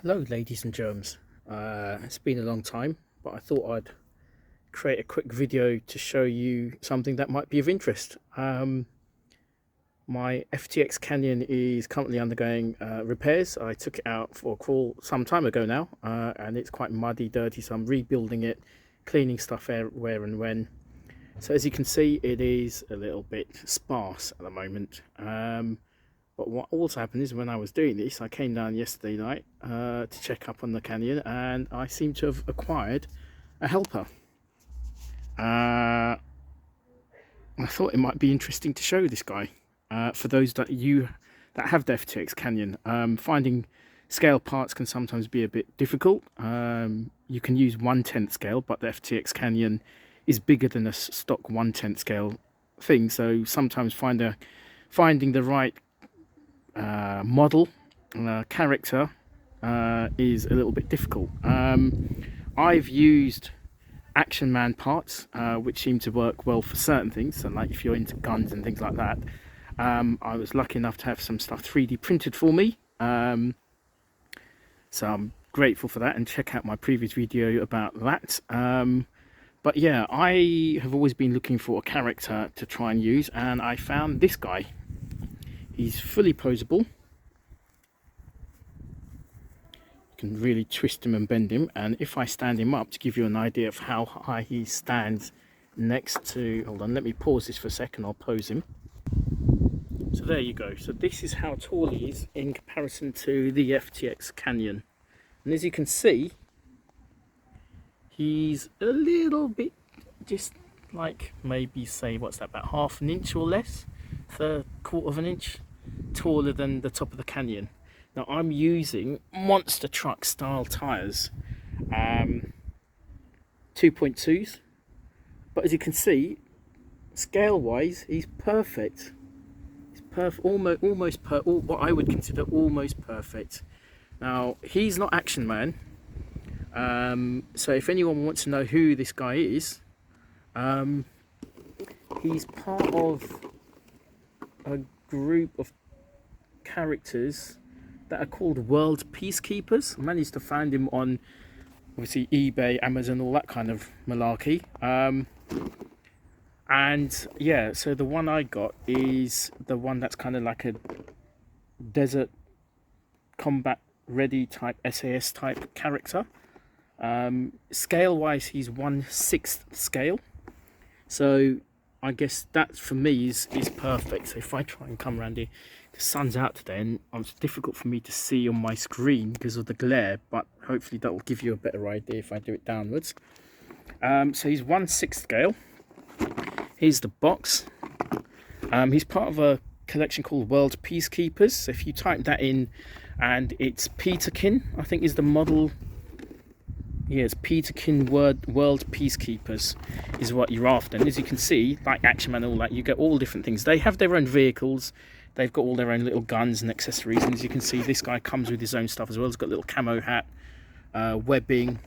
Hello ladies and germs. It's been a long time, but I thought I'd create a quick video to show you something that might be of interest. My FTX Kanyon is currently undergoing repairs. I took it out for a crawl some time ago now, and it's quite muddy, dirty, so I'm rebuilding it, cleaning stuff where and when. So as you can see, it is a little bit sparse at the moment. But what also happened is when I was doing this, I came down yesterday night to check up on the canyon, and I seem to have acquired a helper. I thought it might be interesting to show this guy for those that have the FTX Kanyon. Finding scale parts can sometimes be a bit difficult. You can use 1/10 scale, but the FTX Kanyon is bigger than a stock 1/10 scale thing, so sometimes finding the right model character is a little bit difficult. I've used Action Man parts, which seem to work well for certain things, so like if you're into guns and things like that. I was lucky enough to have some stuff 3D printed for me, so I'm grateful for that, and check out my previous video about that. But yeah, I have always been looking for a character to try and use, and I found this guy. He's fully poseable. You can really twist him and bend him, and if I stand him up to give you an idea of how high he stands next to, hold on, let me pause this for a second, I'll pose him. So there you go. So this is how tall he is in comparison to the FTX Kanyon. And as you can see, he's a little bit, just like maybe say, what's that, about half an inch or less, quarter of an inch taller than the top of the canyon. Now I'm using monster truck style tires, 2.2s, but as you can see, scale wise he's perfect. He's almost what I would consider almost perfect. Now he's not Action Man, so if anyone wants to know who this guy is, he's part of a group of characters that are called World Peacekeepers. I managed to find him on obviously eBay, Amazon, all that kind of malarkey. And yeah, so the one I got is the one that's kind of like a desert combat ready type SAS type character. Scale wise he's 1/6 scale, so I guess that for me is perfect. So if I try and come around here, the sun's out today and it's difficult for me to see on my screen because of the glare, but hopefully that will give you a better idea if I do it downwards. So he's 1/6 scale. Here's the box. He's part of a collection called World Peacekeepers. So if you type that in, and it's Peterkin, I think is the model. Yes, Peterkin World Peacekeepers is what you're after. And as you can see, like Action Man and all that, you get all different things. They have their own vehicles. They've got all their own little guns and accessories. And as you can see, this guy comes with his own stuff as well. He's got a little camo hat, webbing,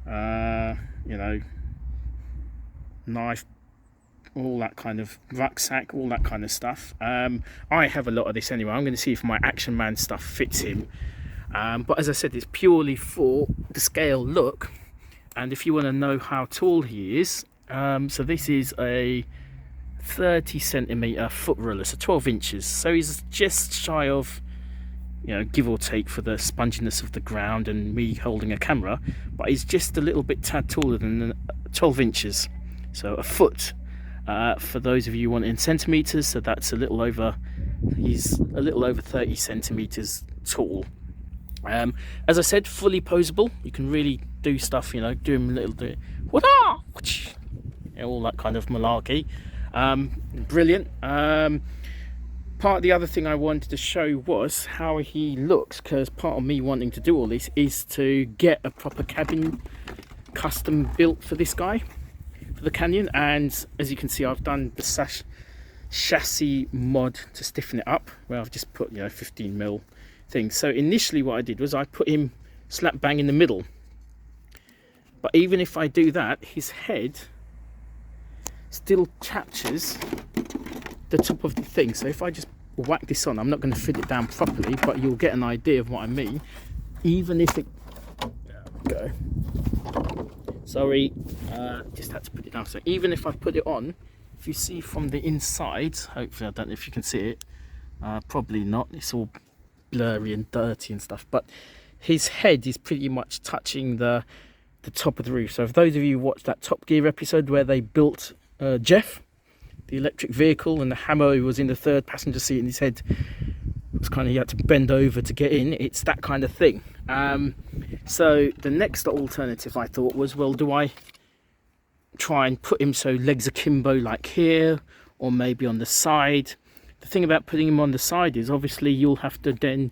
you know, knife, all that kind of rucksack, all that kind of stuff. I have a lot of this anyway. I'm going to see if my Action Man stuff fits him. But as I said, it's purely for the scale look. And if you want to know how tall he is, so this is a 30 centimeter foot ruler, so 12 inches. So he's just shy of, you know, give or take for the sponginess of the ground and me holding a camera, but he's just a little bit tad taller than 12 inches. So a foot, for those of you wanting centimeters, so that's a little over, he's a little over 30 centimeters tall. As I said, fully poseable. You can really do stuff, you know, do him a little bit, all that kind of malarkey. Brilliant. Part of the other thing I wanted to show was how he looks, because part of me wanting to do all this is to get a proper cabin custom built for this guy, for the Kanyon. And as you can see, I've done the chassis mod to stiffen it up, where I've just put, you know, 15mm things. So initially what I did was I put him slap bang in the middle, but even if I do that, his head still captures the top of the thing. So if I just whack this on, I'm not going to fit it down properly, but you'll get an idea of what I mean. even if it, there we go, sorry, just had to put it down. So even if I put it on, if you see from the inside, hopefully, I don't know if you can see it, probably not, it's all blurry and dirty and stuff, but his head is pretty much touching the top of the roof. So if those of you who watched that Top Gear episode where they built Jeff, the electric vehicle, and the hammer was in the third passenger seat and his head was kind of, you had to bend over to get in, it's that kind of thing. So the next alternative I thought was, well, do I try and put him so legs akimbo like here, or maybe on the side? The thing about putting him on the side is obviously you'll have to then,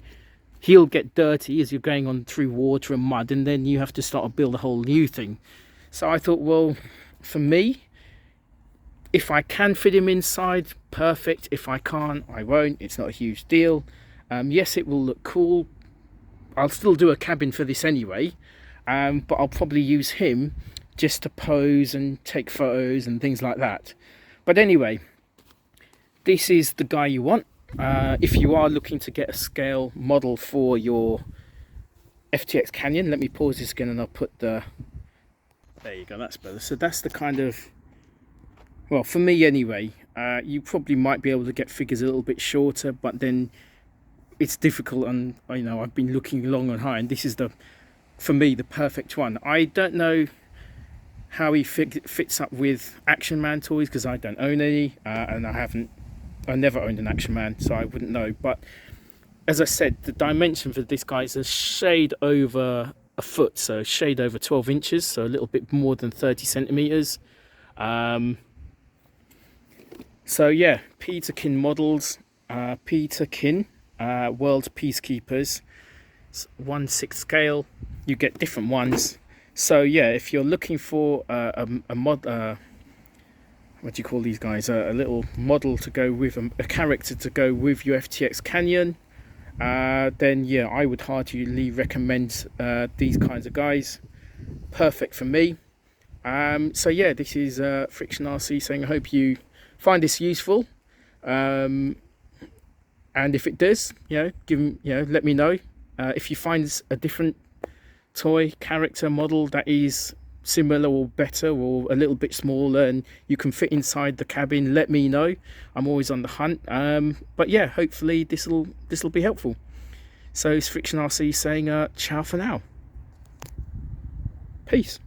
he'll get dirty as you're going on through water and mud, and then you have to start to build a whole new thing. So I thought, well, for me, if I can fit him inside, perfect. If I can't, I won't. It's not a huge deal. Yes, it will look cool. I'll still do a cabin for this anyway, but I'll probably use him just to pose and take photos and things like that. But anyway, this is the guy you want. If you are looking to get a scale model for your FTX Kanyon, let me pause this again and I'll put the, there you go, that's better. So that's the kind of, well, for me anyway, you probably might be able to get figures a little bit shorter, but then it's difficult, and you know, I've been looking long and high, and this is the, for me, the perfect one. I don't know how he fits up with Action Man toys because I don't own any, and I never owned an Action Man, so I wouldn't know. But as I said, the dimension for this guy is a shade over a foot, so a shade over 12 inches, so a little bit more than 30 centimeters. So yeah, Peterkin models, Peterkin, World Peacekeepers, 1/6 scale. You get different ones. So yeah, if you're looking for a mod, what do you call these guys? A little model to go with, a character to go with your FTX Kanyon, then yeah, I would heartily recommend these kinds of guys. Perfect for me. So yeah, this is Friction RC saying I hope you find this useful. And if it does, let me know. If you find a different toy character model that is similar or better or a little bit smaller and you can fit inside the cabin, let me know. I'm always on the hunt. But yeah, hopefully this will be helpful. So it's Friction RC saying ciao for now. Peace.